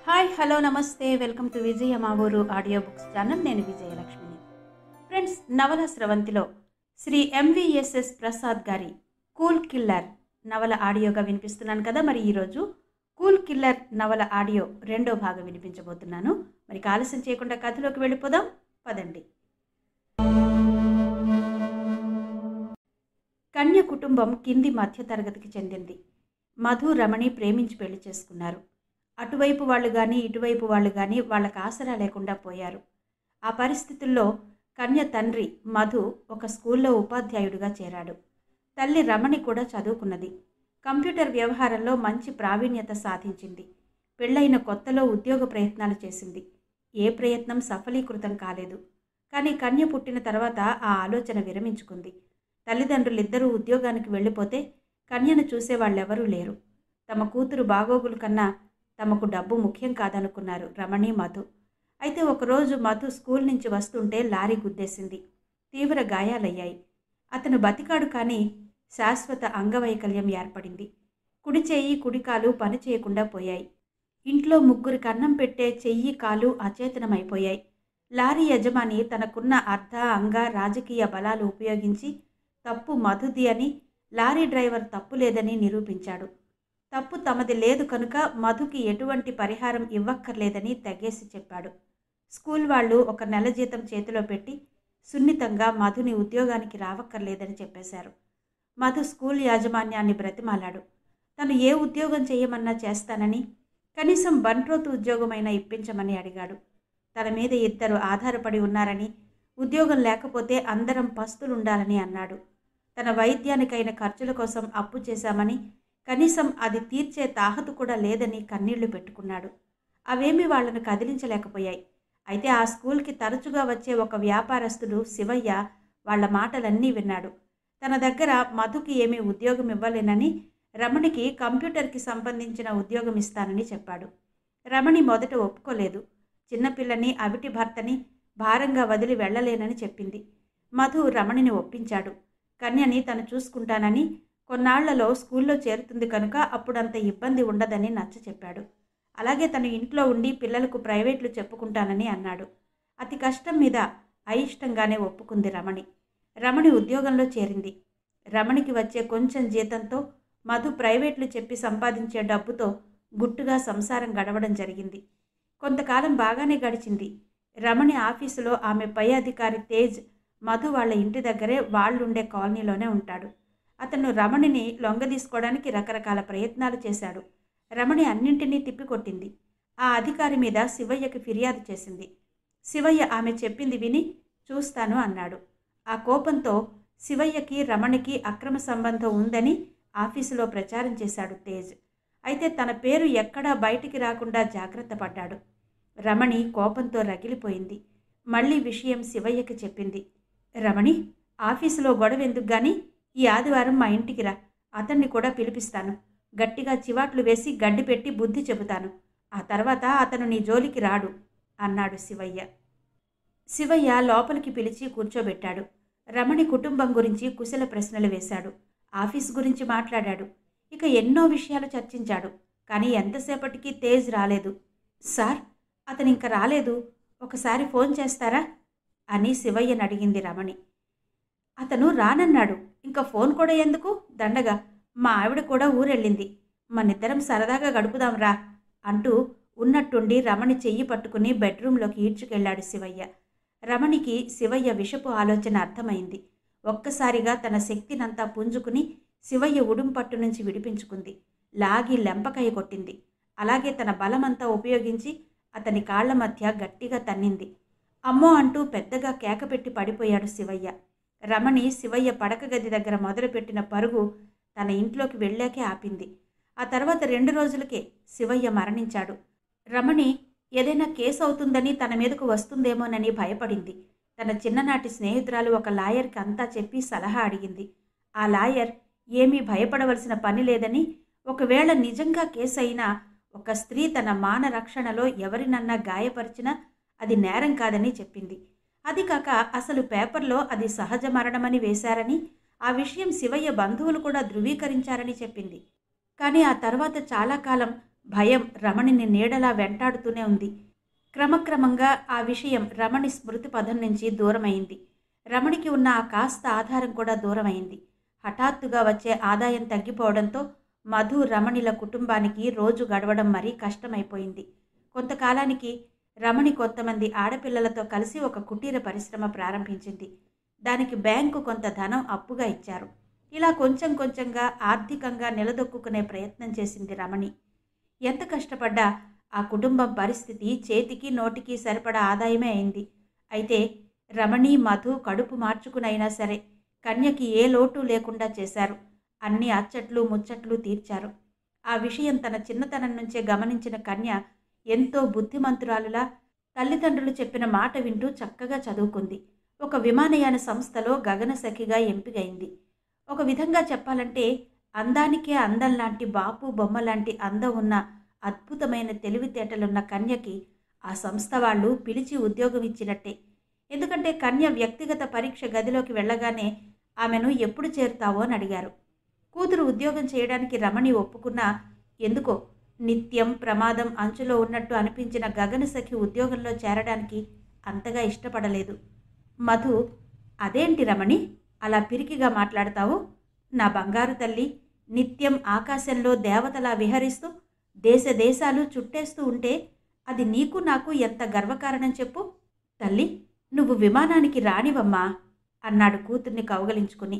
Hi hello నమస్తే welcome to విజయ మా ఊరు ఆడియో బుక్స్ ఛానల్. నేను విజయలక్ష్మిని. ఫ్రెండ్స్, నవల స్రవంతిలో శ్రీ ఎంవిఎస్ఎస్ ప్రసాద్ గారి కూల్ కిల్లర్ నవల ఆడియోగా వినిపిస్తున్నాను కదా. మరి ఈరోజు కూల్ కిల్లర్ నవల ఆడియో రెండో భాగం వినిపించబోతున్నాను. మరి ఆలస్యం చేయకుండా కథలోకి వెళ్ళిపోదాం పదండి. కన్య కుటుంబం కింది మధ్యతరగతికి చెందింది. మధు రమణి ప్రేమించి పెళ్లి చేసుకున్నారు. అటువైపు వాళ్ళు కానీ ఇటువైపు వాళ్ళు కానీ వాళ్ళకి ఆసరా లేకుండా పోయారు. ఆ పరిస్థితుల్లో కన్య తండ్రి మధు ఒక స్కూల్లో ఉపాధ్యాయుడిగా చేరాడు. తల్లి రమణి కూడా చదువుకున్నది. కంప్యూటర్ వ్యవహారంలో మంచి ప్రావీణ్యత సాధించింది. పెళ్లైన కొత్తలో ఉద్యోగ ప్రయత్నాలు చేసింది. ఏ ప్రయత్నం సఫలీకృతం కాలేదు. కానీ కన్య పుట్టిన తర్వాత ఆ ఆలోచన విరమించుకుంది. తల్లిదండ్రులిద్దరూ ఉద్యోగానికి వెళ్ళిపోతే కన్యను చూసేవాళ్ళెవరూ లేరు. తమ కూతురు బాగోగులు కన్నా తమకు డబ్బు ముఖ్యం కాదనుకున్నారు రమణి, మధు. అయితే ఒకరోజు మధు స్కూల్ నుంచి వస్తుంటే లారీ గుద్దేసింది. తీవ్ర గాయాలయ్యాయి. అతను బతికాడు, కానీ శాశ్వత అంగవైకల్యం ఏర్పడింది. కుడి చెయ్యి కుడికాలు పని చేయకుండా పోయాయి. ఇంట్లో ముగ్గురికి అన్నం పెట్టే చెయ్యి కాలు అచేతనమైపోయాయి. లారీ యజమాని తనకున్న అర్ధ అంగ రాజకీయ బలాలు ఉపయోగించి తప్పు మధుది అని, లారీ డ్రైవర్ తప్పు లేదని నిరూపించాడు. తప్పు తమది లేదు కనుక మధుకి ఎటువంటి పరిహారం ఇవ్వక్కర్లేదని తెగేసి చెప్పాడు. స్కూల్ వాళ్ళు ఒక నెల జీతం చేతిలో పెట్టి సున్నితంగా మధుని ఉద్యోగానికి రావక్కర్లేదని చెప్పేశారు. మధు స్కూల్ యాజమాన్యాన్ని బ్రతిమాలాడు. తను ఏ ఉద్యోగం చేయమన్నా చేస్తానని, కనీసం బంట్రోతు ఉద్యోగమైనా ఇప్పించమని అడిగాడు. తన మీద ఇద్దరు ఆధారపడి ఉన్నారని, ఉద్యోగం లేకపోతే అందరం పస్తులుండాలని అన్నాడు. తన వైద్యానికైన ఖర్చుల కోసం అప్పు చేశామని, కనీసం అది తీర్చే తాహతు కూడా లేదని కన్నీళ్లు పెట్టుకున్నాడు. అవేమీ వాళ్లను కదిలించలేకపోయాయి. అయితే ఆ స్కూల్కి తరచుగా వచ్చే ఒక వ్యాపారస్తుడు శివయ్య వాళ్ల మాటలన్నీ విన్నాడు. తన దగ్గర మధుకి ఏమీ ఉద్యోగం ఇవ్వలేనని, రమణికి కంప్యూటర్కి సంబంధించిన ఉద్యోగం ఇస్తానని చెప్పాడు. రమణి మొదట ఒప్పుకోలేదు. చిన్నపిల్లని, అవిటి భర్తని భారంగా వదిలి వెళ్లలేనని చెప్పింది. మధు రమణిని ఒప్పించాడు. కన్యని తను చూసుకుంటానని, కొన్నాళ్లలో స్కూల్లో చేరుతుంది కనుక అప్పుడంత ఇబ్బంది ఉండదని నచ్చ చెప్పాడు. అలాగే తను ఇంట్లో ఉండి పిల్లలకు ప్రైవేట్లు చెప్పుకుంటానని అన్నాడు. అతి కష్టం మీద అయిష్టంగానే ఒప్పుకుంది రమణి. రమణి ఉద్యోగంలో చేరింది. రమణికి వచ్చే కొంచెం జీతంతో మధు ప్రైవేట్లు చెప్పి సంపాదించే డబ్బుతో గుట్టుగా సంసారం గడవడం జరిగింది. కొంతకాలం బాగానే గడిచింది. రమణి ఆఫీసులో ఆమె పై అధికారి తేజ్ మధు వాళ్ళ ఇంటి దగ్గరే వాళ్ళుండే కాలనీలోనే ఉంటాడు. అతను రమణిని లొంగదీసుకోవడానికి రకరకాల ప్రయత్నాలు చేశాడు. రమణి అన్నింటినీ తిప్పికొట్టింది. ఆ అధికారి మీద శివయ్యకి ఫిర్యాదు చేసింది. శివయ్య ఆమె చెప్పింది విని చూస్తాను అన్నాడు. ఆ కోపంతో శివయ్యకి రమణికి అక్రమ సంబంధం ఉందని ఆఫీసులో ప్రచారం చేశాడు తేజ్. అయితే తన పేరు ఎక్కడా బయటికి రాకుండా జాగ్రత్త పడ్డాడు. రమణి కోపంతో రగిలిపోయింది. మళ్ళీ విషయం శివయ్యకి చెప్పింది. రమణి, ఆఫీసులో గొడవ ఎందుకు గాని ఈ ఆదివారం మా ఇంటికి రా. అతన్ని కూడా పిలిపిస్తాను. గట్టిగా చివాట్లు వేసి గడ్డి పెట్టి బుద్ధి చెబుతాను. ఆ తర్వాత అతను నీ జోలికి రాడు అన్నాడు శివయ్య. శివయ్య లోపలికి పిలిచి కూర్చోబెట్టాడు. రమణి కుటుంబం గురించి కుశల ప్రశ్నలు వేశాడు. ఆఫీస్ గురించి మాట్లాడాడు. ఇక ఎన్నో విషయాలు చర్చించాడు. కానీ ఎంతసేపటికి తేజ్ రాలేదు. సార్, అతనింక రాలేదు, ఒకసారి ఫోన్ చేస్తారా అని శివయ్యని అడిగింది రమణి. అతను రానన్నాడు, ఇంకా ఫోన్ కూడా ఎందుకు దండగా, మా ఆవిడ కూడా ఊరెళ్ళింది, మనిద్దరం సరదాగా గడుపుదాం రా అంటూ ఉన్నట్టుండి రమణి చెయ్యి పట్టుకుని బెడ్రూంలోకి ఈడ్చుకెళ్లాడు శివయ్య. రమణికి శివయ్య విషపు ఆలోచన అర్థమైంది. ఒక్కసారిగా తన శక్తినంతా పుంజుకుని శివయ్య ఉడుంపట్టు నుంచి విడిపించుకుంది. లాగి లెంపకాయ కొట్టింది. అలాగే తన బలమంతా ఉపయోగించి అతని కాళ్ల మధ్య గట్టిగా తన్నింది. అమ్మో అంటూ పెద్దగా కేకపెట్టి పడిపోయాడు శివయ్య. రమణి శివయ్య పడక గది దగ్గర మొదలుపెట్టిన పరుగు తన ఇంట్లోకి వెళ్ళాకే ఆపింది. ఆ తర్వాత 2 రోజులకే శివయ్య మరణించాడు. రమణి ఏదైనా కేసు అవుతుందని, తన మీదకు వస్తుందేమోనని భయపడింది. తన చిన్ననాటి స్నేహితురాలు ఒక లాయర్కి అంతా చెప్పి సలహా అడిగింది. ఆ లాయర్ ఏమీ భయపడవలసిన పని లేదని, ఒకవేళ నిజంగా కేసు అయినా ఒక స్త్రీ తన మాన రక్షణలో ఎవరినన్నా గాయపరిచినా అది నేరం కాదని చెప్పింది. అది కాక అసలు పేపర్లో అది సహజ మరణమని వేశారని, ఆ విషయం శివయ్య బంధువులు కూడా ధృవీకరించారని చెప్పింది. కానీ ఆ తర్వాత చాలా కాలం భయం రమణిని నీడలా వెంటాడుతూనే ఉంది. క్రమక్రమంగా ఆ విషయం రమణి స్మృతి పథం నుంచి దూరమైంది. రమణికి ఉన్న ఆ కాస్త ఆధారం కూడా దూరమైంది. హఠాత్తుగా వచ్చే ఆదాయం తగ్గిపోవడంతో మధు, రమణిల కుటుంబానికి రోజు గడవడం మరీ కష్టమైపోయింది. కొంతకాలానికి రమణి కొంతమంది ఆడపిల్లలతో కలిసి ఒక కుటీర పరిశ్రమ ప్రారంభించింది. దానికి బ్యాంకు కొంత ధనం అప్పుగా ఇచ్చారు. ఇలా కొంచెం కొంచెంగా ఆర్థికంగా నిలదొక్కునే ప్రయత్నం చేసింది రమణి. ఎంత కష్టపడ్డా ఆ కుటుంబం పరిస్థితి చేతికి నోటికి సరిపడా ఆదాయమే అయింది. అయితే రమణి, మధు కడుపు మార్చుకునైనా సరే కన్యకి ఏ లోటు లేకుండా చేశారు. అన్ని అచ్చట్లు ముచ్చట్లు తీర్చారు. ఆ విషయం తన చిన్నతనం నుంచే గమనించిన కన్య ఎంతో బుద్ధిమంతురాలులా తల్లిదండ్రులు చెప్పిన మాట వింటూ చక్కగా చదువుకుంది. ఒక విమానయాన సంస్థలో గగనసఖిగా ఎంపికైంది. ఒక విధంగా చెప్పాలంటే అందానికే అందం లాంటి బాపు బొమ్మ లాంటి అందం ఉన్న అద్భుతమైన తెలివితేటలున్న కన్యకి ఆ సంస్థ వాళ్ళు పిలిచి ఉద్యోగం ఇచ్చినట్టే. ఎందుకంటే కన్య వ్యక్తిగత పరీక్ష గదిలోకి వెళ్ళగానే ఆమెను ఎప్పుడు చేరుతావో అని అడిగారు. కూతురు ఉద్యోగం చేయడానికి రమణి ఒప్పుకున్నా ఎందుకో నిత్యం ప్రమాదం అంచులో ఉన్నట్టు అనిపించిన గగనసఖి ఉద్యోగంలో చేరడానికి అంతగా ఇష్టపడలేదు. మధు, అదేంటి రమణి అలా పిరికిగా మాట్లాడతావు? నా బంగారు తల్లి నిత్యం ఆకాశంలో దేవతలా విహరిస్తూ దేశ దేశాలు చుట్టేస్తూ ఉంటే అది నీకు నాకు ఎంత గర్వకారణం చెప్పు. తల్లి, నువ్వు విమానానికి రానివమ్మా అన్నాడు కూతుర్ని కౌగలించుకుని.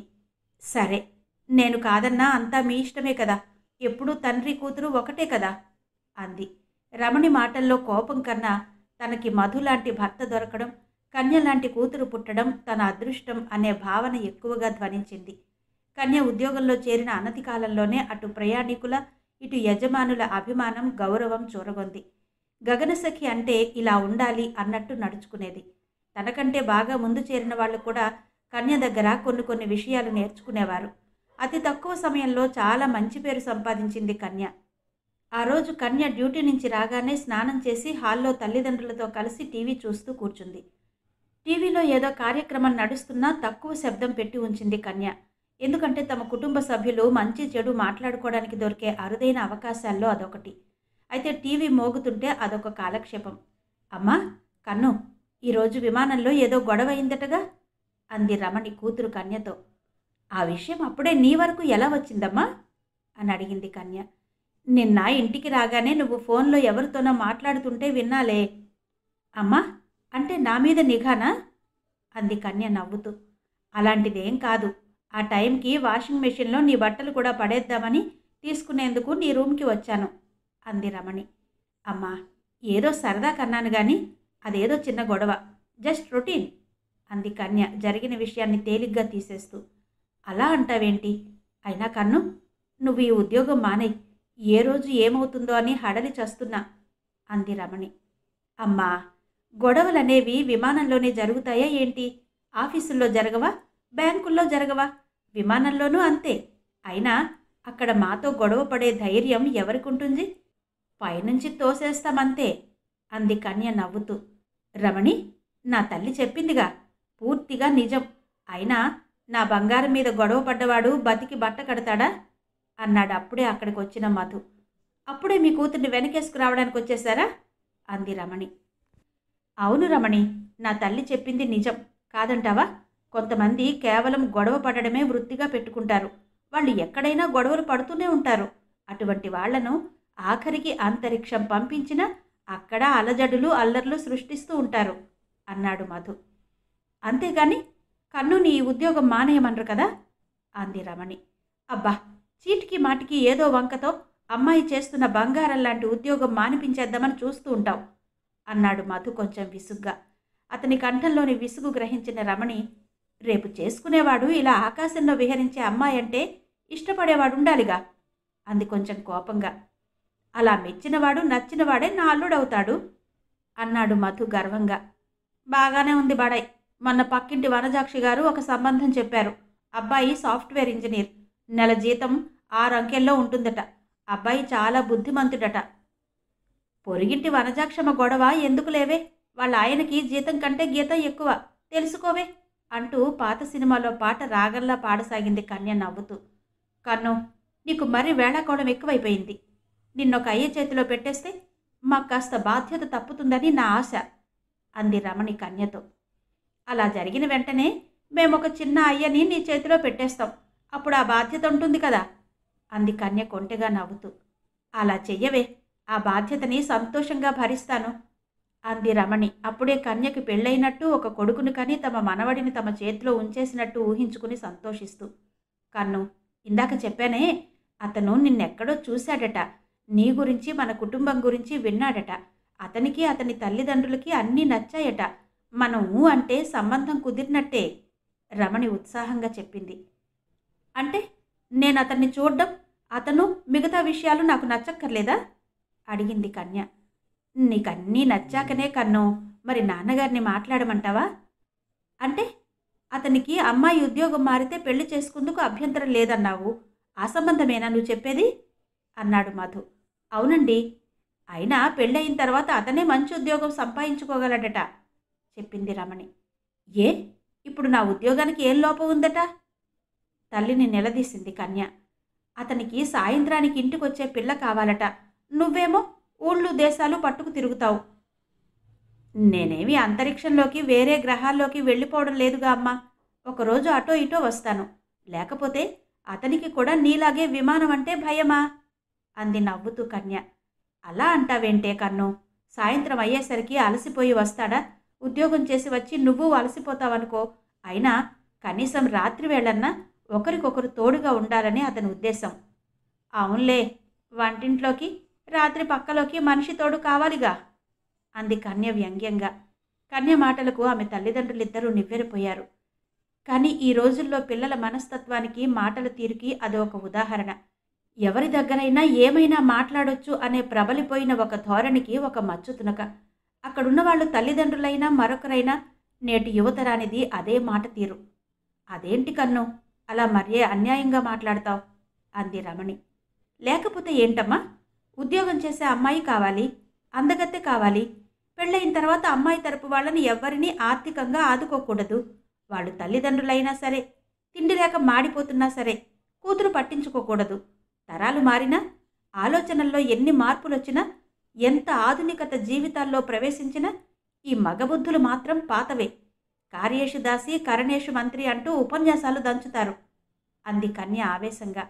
సరే, నేను కాదన్నా అంతా మీ ఇష్టమే కదా, ఎప్పుడూ తండ్రి కూతురు ఒకటే కదా అంది. రమణి మాటల్లో కోపం కన్నా తనకి మధులాంటి భర్త దొరకడం, కన్యలాంటి కూతురు పుట్టడం తన అదృష్టం అనే భావన ఎక్కువగా ధ్వనించింది. కన్య ఉద్యోగంలో చేరిన అనతి కాలంలోనే అటు ప్రయాణికుల ఇటు యజమానుల అభిమానం, గౌరవం చూరగొంది. గగనసఖి అంటే ఇలా ఉండాలి అన్నట్టు నడుచుకునేది. తనకంటే బాగా ముందు చేరిన వాళ్ళు కూడా కన్య దగ్గర కొన్ని విషయాలు నేర్చుకునేవారు. అతి తక్కువ సమయంలో చాలా మంచి పేరు సంపాదించింది కన్య. ఆ రోజు కన్య డ్యూటీ నుంచి రాగానే స్నానం చేసి హాల్లో తల్లిదండ్రులతో కలిసి టీవీ చూస్తూ కూర్చుంది. టీవీలో ఏదో కార్యక్రమం నడుస్తున్నా తక్కువ శబ్దం పెట్టి ఉంచింది కన్య. ఎందుకంటే తమ కుటుంబ సభ్యులు మంచి చెడు మాట్లాడుకోవడానికి దొరికే అరుదైన అవకాశాల్లో అదొకటి. అయితే టీవీ మోగుతుంటే అదొక కాలక్షేపం. అమ్మా కన్ను, ఈరోజు విమానంలో ఏదో గొడవ అయిందటగా అంది రమణి కూతురు కన్యతో. ఆ విషయం అప్పుడే నీ వరకు ఎలా వచ్చిందమ్మా అని అడిగింది కన్య. నిన్న ఇంటికి రాగానే నువ్వు ఫోన్లో ఎవరితోనో మాట్లాడుతుంటే విన్నాలే. అమ్మా, అంటే నా మీద నిఘానా అంది కన్య నవ్వుతూ. అలాంటిదేం కాదు, ఆ టైంకి వాషింగ్ మెషిన్లో నీ బట్టలు కూడా పడేద్దామని తీసుకునేందుకు నీ రూమ్కి వచ్చాను అంది రమణి. అమ్మా, ఏదో సరదా కన్నాను కానీ అదేదో చిన్న గొడవ, జస్ట్ రొటీన్ అంది కన్య జరిగిన విషయాన్ని తేలిగ్గా తీసేస్తూ. అలా అంటావేంటి? అయినా కన్ను, నువ్వు ఈ ఉద్యోగం మానేయ్, ఏ రోజు ఏమవుతుందో అని హడలి చస్తున్నా అంది రమణి. అమ్మా, గొడవలనేవి విమానంలోనే జరుగుతాయా ఏంటి? ఆఫీసుల్లో జరగవా? బ్యాంకుల్లో జరగవా? విమానంలోనూ అంతే. అయినా అక్కడ మాతో గొడవ పడే ధైర్యం ఎవరికుంటుంది? పైనుంచి తోసేస్తామంతే అంది కన్య నవ్వుతూ. రమణి, నా తల్లి చెప్పిందిగా, పూర్తిగా నిజం. అయినా నా బంగారం మీద గొడవ పడ్డవాడు బతికి బట్ట కడతాడా అన్నాడు అప్పుడే అక్కడికి వచ్చిన మధు. అప్పుడే మీ కూతుర్ని వెనకేసుకురావడానికి వచ్చేశారా అంది రమణి. అవును రమణి, నా తల్లి చెప్పింది నిజం కాదంటావా? కొంతమంది కేవలం గొడవ పడడమే వృత్తిగా పెట్టుకుంటారు. వాళ్ళు ఎక్కడైనా గొడవలు పడుతూనే ఉంటారు. అటువంటి వాళ్లను ఆఖరికి అంతరిక్షం పంపించినా అక్కడ అలజడులు అల్లర్లు సృష్టిస్తూ ఉంటారు అన్నాడు మధు. అంతేగాని కన్నుని ఈ ఉద్యోగం మానేయమనరు కదా అంది రమణి. అబ్బా, చీటికి మాటికి ఏదో వంకతో అమ్మాయి చేస్తున్న బంగారం లాంటి ఉద్యోగం మానిపించేద్దామని చూస్తూ ఉంటావు అన్నాడు మధు కొంచెం విసుగ్గా. అతని కంఠంలోని విసుగు గ్రహించిన రమణి, రేపు చేసుకునేవాడు ఇలా ఆకాశంలో విహరించే అమ్మాయి అంటే ఇష్టపడేవాడు ఉండాలిగా అంది కొంచెం కోపంగా. అలా మెచ్చినవాడు నచ్చినవాడే నా అల్లుడవుతాడు అన్నాడు మధు గర్వంగా. బాగానే ఉంది బాడాయ్, మొన్న పక్కింటి వనజాక్షి గారు ఒక సంబంధం చెప్పారు. అబ్బాయి సాఫ్ట్వేర్ ఇంజనీర్, నెల జీతం 6 అంకెల్లో ఉంటుందట. అబ్బాయి చాలా బుద్ధిమంతుడట. పొరిగింటి వనజాక్షమ్మ గొడవ ఎందుకు లేవే, వాళ్ళ ఆయనకి జీతం కంటే గీతం ఎక్కువ, తెలుసుకోవే అంటూ పాత సినిమాలో పాట రాగంలా పాడసాగింది కన్య నవ్వుతూ. కన్ను, నీకు మరీ వేళాకోళం ఎక్కువైపోయింది. నిన్నొక అయ్య చేతిలో పెట్టేస్తే మాకు కాస్త బాధ్యత తప్పుతుందని నా ఆశ అంది రమణి కన్యతో. అలా జరిగిన వెంటనే మేమొక చిన్న అయ్యని నీ చేతిలో పెట్టేస్తాం, అప్పుడు ఆ బాధ్యత ఉంటుంది కదా అంది కన్య కొంటెగా నవ్వుతూ. అలా చెయ్యవే, ఆ బాధ్యతని సంతోషంగా భరిస్తాను అంది రమణి. అప్పుడే కన్యకి పెళ్ళైనట్టు ఒక కొడుకును కని తమ మనవడిని తమ చేతిలో ఉంచేసినట్టు ఊహించుకుని సంతోషిస్తూ. కన్ను, ఇందాక చెప్పానే, అతను నిన్నెక్కడో చూశాడట, నీ గురించి మన కుటుంబం గురించి విన్నాడట, అతనికి అతని తల్లిదండ్రులకి అన్నీ నచ్చాయట, మనం అంటే సంబంధం కుదిరినట్టే రమణి ఉత్సాహంగా చెప్పింది. అంటే నేను అతన్ని చూడ్డం, అతను మిగతా విషయాలు నాకు నచ్చక్కర్లేదా అడిగింది కన్య. నీకన్నీ నచ్చాకనే కన్ను, మరి నాన్నగారిని మాట్లాడమంటావా? అంటే అతనికి అమ్మాయి ఉద్యోగం మారితే పెళ్లి చేసుకుందుకు అభ్యంతరం లేదన్నావు, ఆ సంబంధమేనా నువ్వు చెప్పేది అన్నాడు మధు. అవునండి, అయినా పెళ్ళయిన తర్వాత అతనే మంచి ఉద్యోగం సంపాదించుకోగలడట చెప్పింది రమణి. ఏ, ఇప్పుడు నా ఉద్యోగానికి ఏం లోపం ఉందట తల్లిని నిలదీసింది కన్య. అతనికి సాయంత్రానికి ఇంటికొచ్చే పిల్ల కావాలట, నువ్వేమో ఊళ్ళు దేశాలు పట్టుకు తిరుగుతావు. నేనేమి అంతరిక్షంలోకి వేరే గ్రహాల్లోకి వెళ్ళిపోవడం లేదుగా అమ్మా, ఒకరోజు అటో ఇటో వస్తాను, లేకపోతే అతనికి కూడా నీలాగే విమానం అంటే భయమా అంది నవ్వుతూ కన్య. అలా అంటావేంటే కన్ను, సాయంత్రం అయ్యేసరికి అలసిపోయి వస్తాడా, ఉద్యోగం చేసి వచ్చి నువ్వు అలసిపోతావనుకో, అయినా కనీసం రాత్రి వేళన్నా ఒకరికొకరు తోడుగా ఉండాలని అతని ఉద్దేశం. అవునులే, వంటింట్లోకి రాత్రి పక్కలోకి మనిషి తోడు కావాలిగా అంది కన్య వ్యంగ్యంగా. కన్య మాటలకు ఆమె తల్లిదండ్రులిద్దరూ నివ్వెరపోయారు. కానీ ఈ రోజుల్లో పిల్లల మనస్తత్వానికి, మాటల తీరుకి అది ఒక ఉదాహరణ. ఎవరి దగ్గరైనా ఏమైనా మాట్లాడొచ్చు అనే ప్రబలిపోయిన ఒక ధోరణికి ఒక మచ్చుతునక. అక్కడున్న వాళ్ళు తల్లిదండ్రులైనా మరొకరైనా నేటి యువతరానిది అదే మాట తీరు. అదేంటి కన్ను, అలా మరే అన్యాయంగా మాట్లాడతావు అంది రమణి. లేకపోతే ఏంటమ్మా, ఉద్యోగం చేసే అమ్మాయి కావాలి, అందగత్తె కావాలి, పెళ్ళయిన తర్వాత అమ్మాయి తరపు వాళ్ళని ఎవ్వరినీ ఆర్థికంగా ఆదుకోకూడదు. వాళ్ళు తల్లిదండ్రులైనా సరే, తిండి లేక మాడిపోతున్నా సరే కూతురు పట్టించుకోకూడదు. తరాలు మారినా, ఆలోచనల్లో ఎన్ని మార్పులొచ్చినా, ఎంత ఆధునికత జీవితాల్లో ప్రవేశించినా ఈ మగబుద్ధులు మాత్రం పాతవే. కార్యేషు దాసి కరణేషు మంత్రి అంటూ ఉపన్యాసాలు దంచుతారు అంది కన్య ఆవేశంగా.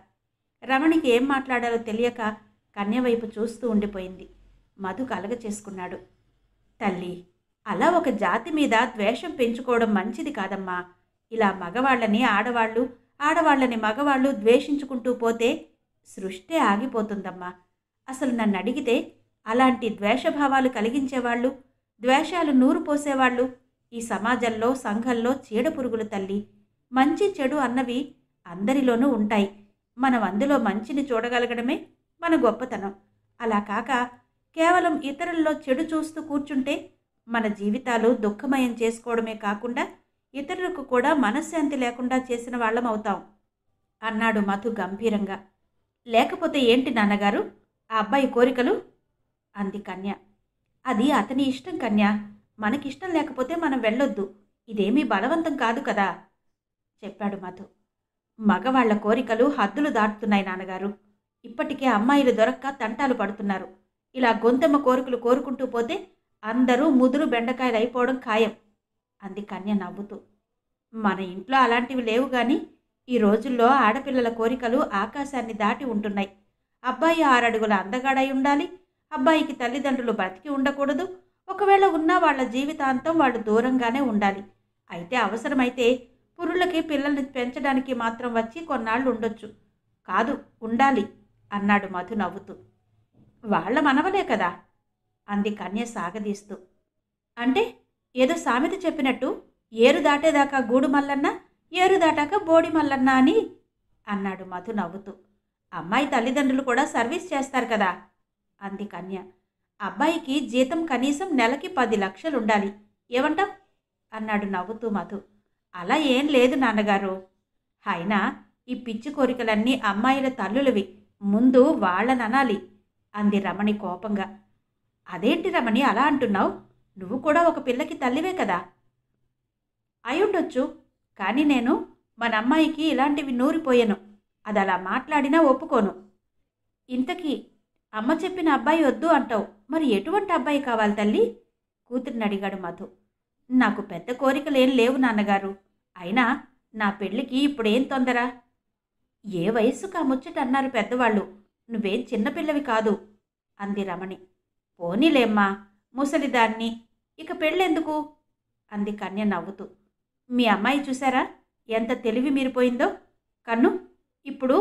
రమణికి ఏం మాట్లాడాలో తెలియక కన్య వైపు చూస్తూ ఉండిపోయింది. మధు కలగ చేసుకున్నాడు. తల్లి, అలా ఒక జాతి మీద ద్వేషం పెంచుకోవడం మంచిది కాదమ్మా. ఇలా మగవాళ్ళని ఆడవాళ్ళు, ఆడవాళ్ళని మగవాళ్ళు ద్వేషించుకుంటూ పోతే సృష్టి ఆగిపోతుందమ్మా. అసలు నన్ను అడిగితే అలాంటి ద్వేషభావాలు కలిగించేవాళ్ళు, ద్వేషాలు నూరు పోసేవాళ్ళు ఈ సమాజంలో, సంఘంలో చీడపురుగులు తల్లి. మంచి చెడు అన్నవి అందరిలోనూ ఉంటాయి. మనం అందులో మంచిని చూడగలగడమే మన గొప్పతనం. అలా కాక కేవలం ఇతరుల్లో చెడు చూస్తూ కూర్చుంటే మన జీవితాలు దుఃఖమయం చేసుకోవడమే కాకుండా ఇతరులకు కూడా మనశ్శాంతి లేకుండా చేసిన వాళ్ళం అవుతాం అన్నాడు మధు గంభీరంగా. లేకపోతే ఏంటి నాన్నగారు, ఆ అబ్బాయి కోరికలు అంది కన్య. అది అతని ఇష్టం కన్య, మనకిష్టం లేకపోతే మనం వెళ్ళొద్దు, ఇదేమీ బలవంతం కాదు కదా చెప్పాడు మధు. మగవాళ్ల కోరికలు హద్దులు దాటుతున్నాయి నాన్నగారు. ఇప్పటికే అమ్మాయిలు దొరక్క తంటాలు పడుతున్నారు. ఇలా గొంతెమ్మ కోరికలు కోరుకుంటూ పోతే అందరూ ముదురు బెండకాయలు అయిపోవడం ఖాయం అంది కన్య నవ్వుతూ. మన ఇంట్లో అలాంటివి లేవు గాని ఈ రోజుల్లో ఆడపిల్లల కోరికలు ఆకాశాన్ని దాటి ఉంటున్నాయి. అబ్బాయి 6 అడుగుల అందగాడై ఉండాలి, అబ్బాయికి తల్లిదండ్రులు బ్రతికి ఉండకూడదు, ఒకవేళ ఉన్నా వాళ్ళ జీవితాంతం వాళ్ళు దూరంగానే ఉండాలి. అయితే అవసరమైతే పురుళ్ళకి పిల్లల్ని పెంచడానికి మాత్రం వచ్చి కొన్నాళ్ళు ఉండొచ్చు, కాదు ఉండాలి అన్నాడు మధు నవ్వుతూ. వాళ్ల మనవలే కదా అంది కన్య సాగదీస్తూ. అంటే ఏదో సామెత చెప్పినట్టు ఏరు దాటేదాకా గూడు మల్లన్న, ఏరు దాటాక బోడి మల్లన్న అని అన్నాడు మధు నవ్వుతూ. అమ్మాయి తల్లిదండ్రులు కూడా సర్వీస్ చేస్తారు కదా అంది కన్య. అబ్బాయికి జీతం కనీసం నెలకి 10 లక్షలు ఉండాలి, ఏమంటాం అన్నాడు నవ్వుతూ మధు. అలా ఏం లేదు నాన్నగారు. అయినా ఈ పిచ్చి కోరికలన్నీ అమ్మాయిల తల్లులవి, ముందు వాళ్ళననాలి అంది రమణి కోపంగా. అదేంటి రమణి అలా అంటున్నావు, నువ్వు కూడా ఒక పిల్లకి తల్లివే కదా. అయ్యుండొచ్చు, కానీ నేను మన అమ్మాయికి ఇలాంటివి నూరిపోయాను, అది అలా మాట్లాడినా ఒప్పుకోను. ఇంతకీ అమ్మ చెప్పిన అబ్బాయి వద్దు అంటావు, మరి ఎటువంటి అబ్బాయి కావాలి తల్లి? కూతురిని అడిగాడు మధు. నాకు పెద్ద కోరికలేం లేవు నాన్నగారు. అయినా నా పెళ్లికి ఇప్పుడేం తొందర? ఏ వయస్సుకు ఆ ముచ్చట అన్నారు పెద్దవాళ్ళు. నువ్వేం చిన్నపిల్లవి కాదు అంది రమణి. పోనీలేమ్మా, ముసలిదాన్ని, ఇక పెళ్ళెందుకు అంది కన్య నవ్వుతూ. మీ అమ్మాయి చూశారా ఎంత తెలివి మీరిపోయిందో? కన్ను, ఇప్పుడు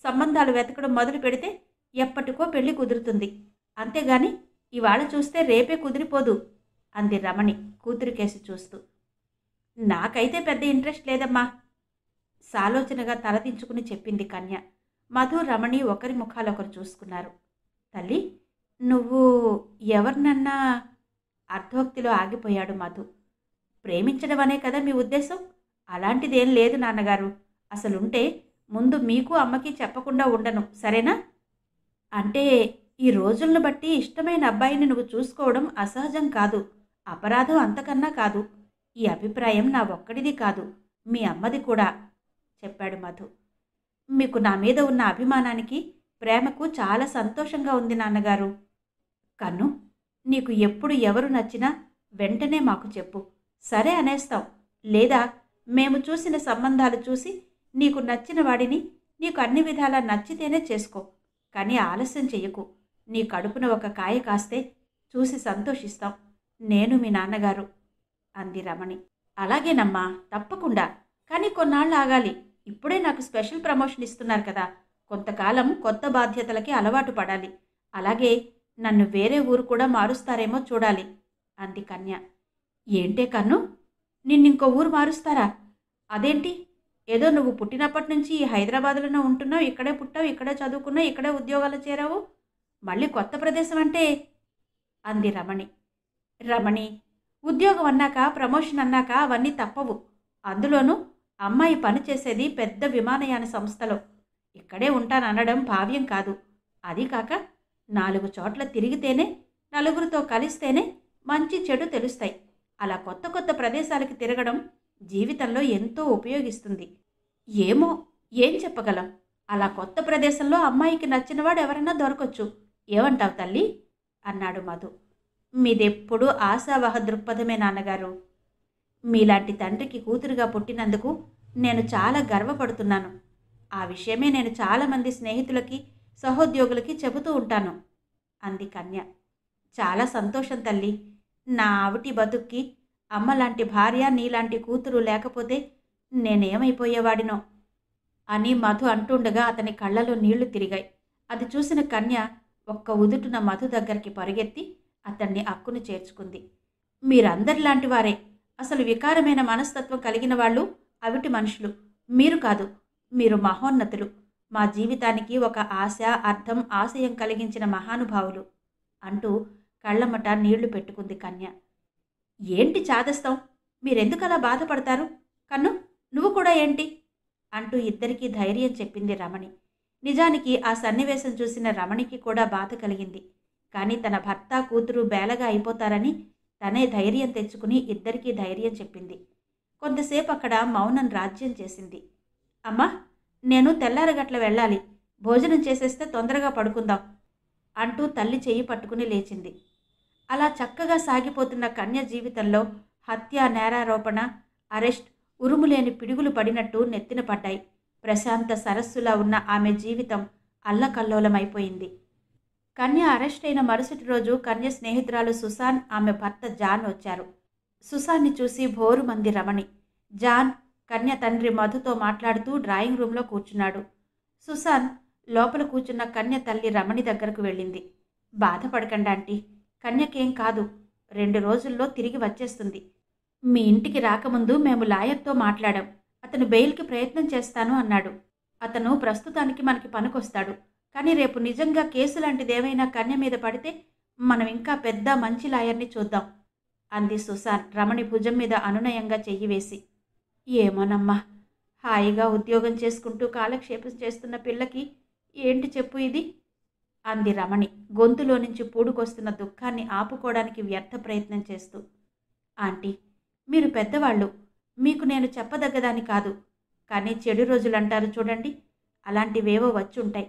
సంబంధాలు వెతకడం మొదలు పెడితే ఎప్పటికో పెళ్లి కుదురుతుంది. అంతేగాని ఇవాళ చూస్తే రేపే కుదిరిపోదు అంది రమణి కూతురు కేసి చూస్తూ. నాకైతే పెద్ద ఇంట్రెస్ట్ లేదమ్మా సాలోచనగా తలదించుకుని చెప్పింది కన్య. మధు రమణి ఒకరి ముఖాలొకరు చూసుకున్నారు. తల్లి, నువ్వు ఎవరినన్నా? అర్ధోక్తిలో ఆగిపోయాడు మధు. ప్రేమించడం అనే కదా మీ ఉద్దేశం? అలాంటిదేం లేదు నాన్నగారు. అసలుంటే ముందు మీకు అమ్మకి చెప్పకుండా ఉండను, సరేనా? అంటే ఈ రోజులను బట్టి ఇష్టమైన అబ్బాయిని నువ్వు చూసుకోవడం అసహజం కాదు, అపరాధం అంతకన్నా కాదు. ఈ అభిప్రాయం నా ఒక్కడిది కాదు, మీ అమ్మది కూడా చెప్పాడు మధు. మీకు నా మీద ఉన్న అభిమానానికి, ప్రేమకు చాలా సంతోషంగా ఉంది నాన్నగారు. కన్ను, నీకు ఎప్పుడు ఎవరు నచ్చినా వెంటనే మాకు చెప్పు, సరే అనేస్తాం. లేదా మేము చూసిన సంబంధాలు చూసి నీకు నచ్చిన వాడిని నీకు అన్ని విధాలా నచ్చితేనే చేసుకో. కానీ ఆలస్యం చెయ్యకు. నీ కడుపున ఒక కాయ కాస్తే చూసి సంతోషిస్తాం, నేను మీ నాన్నగారు అంది రమణి. అలాగేనమ్మా, తప్పకుండా. కానీ కొన్నాళ్ళు ఆగాలి. ఇప్పుడే నాకు స్పెషల్ ప్రమోషన్ ఇస్తున్నారు కదా, కొంతకాలం కొత్త బాధ్యతలకి అలవాటు పడాలి. అలాగే నన్ను వేరే ఊరు కూడా మారుస్తారేమో చూడాలి అంది కన్య. ఏంటే కన్ను, నిన్నింకో ఊరు మారుస్తారా? అదేంటి? ఏదో నువ్వు పుట్టినప్పటి నుంచి ఈ హైదరాబాద్లోనే ఉంటున్నావు, ఇక్కడే పుట్టావు, ఇక్కడే చదువుకున్నావు, ఇక్కడే ఉద్యోగాలు చేరావు, మళ్ళీ కొత్త ప్రదేశం అంటే అంది రమణి. రమణి, ఉద్యోగం అన్నాక, ప్రమోషన్ అన్నాక అవన్నీ తప్పవు. అందులోనూ అమ్మాయి పని చేసేది పెద్ద విమానయాన సంస్థలో. ఇక్కడే ఉంటాననడం భావ్యం కాదు. అది కాక 4 చోట్ల తిరిగితేనే, నలుగురితో కలిస్తేనే మంచి చెడు తెలుస్తాయి. అలా కొత్త కొత్త ప్రదేశాలకి తిరగడం జీవితంలో ఎంతో ఉపయోగిస్తుంది. ఏమో, ఏం చెప్పగలం? అలా కొత్త ప్రదేశంలో అమ్మాయికి నచ్చినవాడు ఎవరన్నా దొరకొచ్చు. ఏమంటావు తల్లి అన్నాడు మధు. మీదెప్పుడూ ఆశావహ దృక్పథమే నాన్నగారు. మీలాంటి తండ్రికి కూతురుగా పుట్టినందుకు నేను చాలా గర్వపడుతున్నాను. ఆ విషయమే నేను చాలామంది స్నేహితులకి, సహోద్యోగులకి చెబుతూ ఉంటాను అంది కన్య. చాలా సంతోషం తల్లి. నా ఆవిటి బతుక్కి అమ్మలాంటి భార్య, నీలాంటి కూతురు లేకపోతే నేనేమైపోయేవాడినో అని మధు అంటుండగా అతని కళ్ళలో నీళ్లు తిరిగాయి. అది చూసిన కన్య ఒక్క ఉదుటున మధు దగ్గరికి పరుగెత్తి అతన్ని అక్కును చేర్చుకుంది. మీరందరిలాంటి వారే. అసలు వికారమైన మనస్తత్వం కలిగిన వాళ్ళు అవిటి మనుషులు మీరు కాదు. మీరు మహోన్నతులు. మా జీవితానికి ఒక ఆశ, అర్థం, ఆశయం కలిగించిన మహానుభావులు అంటూ కళ్ళమట నీళ్లు పెట్టుకుంది కన్య. ఏంటి చాదస్తాం? మీరెందుకలా బాధపడతారు? కన్ను, నువ్వు కూడా ఏంటి అంటూ ఇద్దరికీ ధైర్యం చెప్పింది రమణి. నిజానికి ఆ సన్నివేశం చూసిన రమణికి కూడా బాధ కలిగింది. కానీ తన భర్త, కూతురు బేలగా అయిపోతారని తనే ధైర్యం తెచ్చుకుని ఇద్దరికీ ధైర్యం చెప్పింది. కొంతసేపు అక్కడ మౌనం రాజ్యం చేసింది. అమ్మా, నేను తెల్లారగట్ల వెళ్ళాలి, భోజనం చేసేస్తే తొందరగా పడుకుందాం అంటూ తల్లి చెయ్యి పట్టుకుని లేచింది. అలా చక్కగా సాగిపోతున్న కన్య జీవితంలో హత్య, నేరారోపణ, అరెస్ట్, ఉరుములేని పిడుగులు పడినట్టు నెత్తిన పడ్డాయి. ప్రశాంత సరస్సులా ఉన్న ఆమె జీవితం అల్లకల్లోలమైపోయింది. కన్య అరెస్ట్ అయిన మరుసటి రోజు కన్య స్నేహితురాలు సుసాన్, ఆమె భర్త జాన్ వచ్చారు. సుసాన్ని చూసి భోరుమంది రమణి. జాన్ కన్య తండ్రి మధుతో మాట్లాడుతూ డ్రాయింగ్ రూమ్లో కూర్చున్నాడు. సుసాన్ లోపల కూర్చున్న కన్య తల్లి రమణి దగ్గరకు వెళ్ళింది. బాధపడకండి ఆంటీ, కన్యకేం కాదు, 2 రోజుల్లో తిరిగి వచ్చేస్తుంది. మీ ఇంటికి రాకముందు మేము లాయర్తో మాట్లాడాం. అతను బెయిల్కి ప్రయత్నం చేస్తాను అన్నాడు. అతను ప్రస్తుతానికి మనకి పనికొస్తాడు. కానీ రేపు నిజంగా కేసు లాంటిదేమైనా కన్య మీద పడితే మనం ఇంకా పెద్ద మంచి లాయర్ని చూద్దాం అంది సుసాన్ రమణి భుజం మీద అనునయంగా చెయ్యి వేసి. ఏమోనమ్మా, హాయిగా ఉద్యోగం చేసుకుంటూ కాలక్షేపం చేస్తున్న పిల్లకి ఏంటి చెప్పు ఇది అంది రమణి గొంతులో నుంచి పూడుకొస్తున్న దుఃఖాన్ని ఆపుకోవడానికి వ్యర్థ ప్రయత్నం చేస్తూ. ఆంటీ, మీరు పెద్దవాళ్ళు, మీకు నేను చెప్పదగ్గదాని కాదు. కానీ చెడు రోజులు అంటారు చూడండి, అలాంటివేవో వచ్చుంటాయి.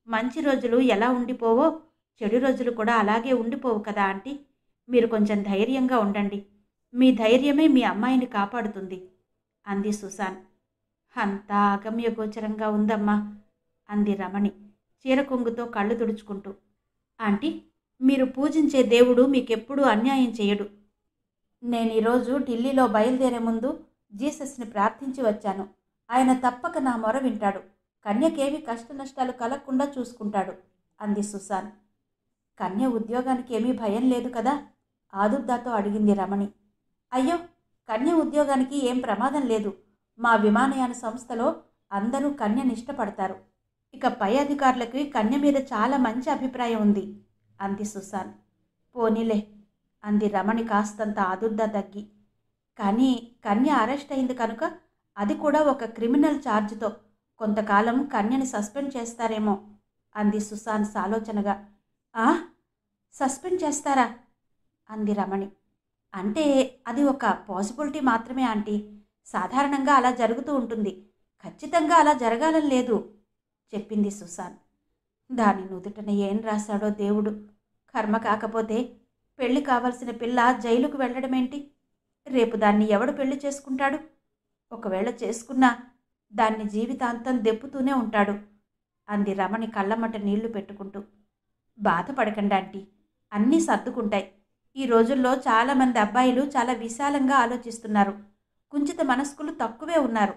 మంచి రోజులు ఎలా ఉండిపోవో చెడు రోజులు కూడా అలాగే ఉండిపోవు కదా ఆంటీ. మీరు కొంచెం ధైర్యంగా ఉండండి. మీ ధైర్యమే మీ అమ్మాయిని కాపాడుతుంది అంది సుసాన్. అంతా అగమ్యగోచరంగా ఉందమ్మా అంది రమణి చీర కొంగుతో కళ్ళు తుడుచుకుంటూ. ఆంటీ, మీరు పూజించే దేవుడు మీకెప్పుడూ అన్యాయం చేయడు. నేను ఈరోజు ఢిల్లీలో బయలుదేరే ముందు జీసస్ని ప్రార్థించి వచ్చాను. ఆయన తప్పక నా మొర వింటాడు. కన్యకేవి కష్టనష్టాలు కలగకుండా చూసుకుంటాడు అంది సుసాన్. కన్య ఉద్యోగానికి ఏమీ భయం లేదు కదా ఆదుర్దాతో అడిగింది రమణి. అయ్యో, కన్య ఉద్యోగానికి ఏం ప్రమాదం లేదు. మా విమానయాన సంస్థలో అందరూ కన్యని ఇష్టపడతారు. ఇక పై అధికారులకి కన్య మీద చాలా మంచి అభిప్రాయం ఉంది అంది సుసాన్. పోనీలే అంది రమణి కాస్తంత ఆదుర్దా తగ్గి. కానీ కన్య అరెస్ట్ అయింది కనుక అది కూడా ఒక క్రిమినల్ ఛార్జ్తో కొంతకాలం కన్యని సస్పెండ్ చేస్తారేమో అంది సుసాన్ సాలోచనగా. ఆ, సస్పెండ్ చేస్తారా అంది రమణి. అంటే అది ఒక పాసిబిలిటీ మాత్రమే ఆంటీ. సాధారణంగా అలా జరుగుతూ ఉంటుంది. ఖచ్చితంగా అలా జరగాలని లేదు చెప్పింది సుసాన్. దాని నుదుటన ఏం రాశాడో దేవుడు. కర్మ కాకపోతే పెళ్లి కావలసిన పిల్ల జైలుకు వెళ్ళడమేంటి? రేపు దాన్ని ఎవడు పెళ్లి చేసుకుంటాడు? ఒకవేళ చేసుకున్నా దాన్ని జీవితాంతం దెప్పుతూనే ఉంటాడు అంది రమణి కళ్ళమట నీళ్లు పెట్టుకుంటూ. బాధపడకండి ఆంటీ, అన్నీ సర్దుకుంటాయి. ఈ రోజుల్లో చాలామంది అబ్బాయిలు చాలా విశాలంగా ఆలోచిస్తున్నారు. కుంచిత మనస్కులు తక్కువే ఉన్నారు.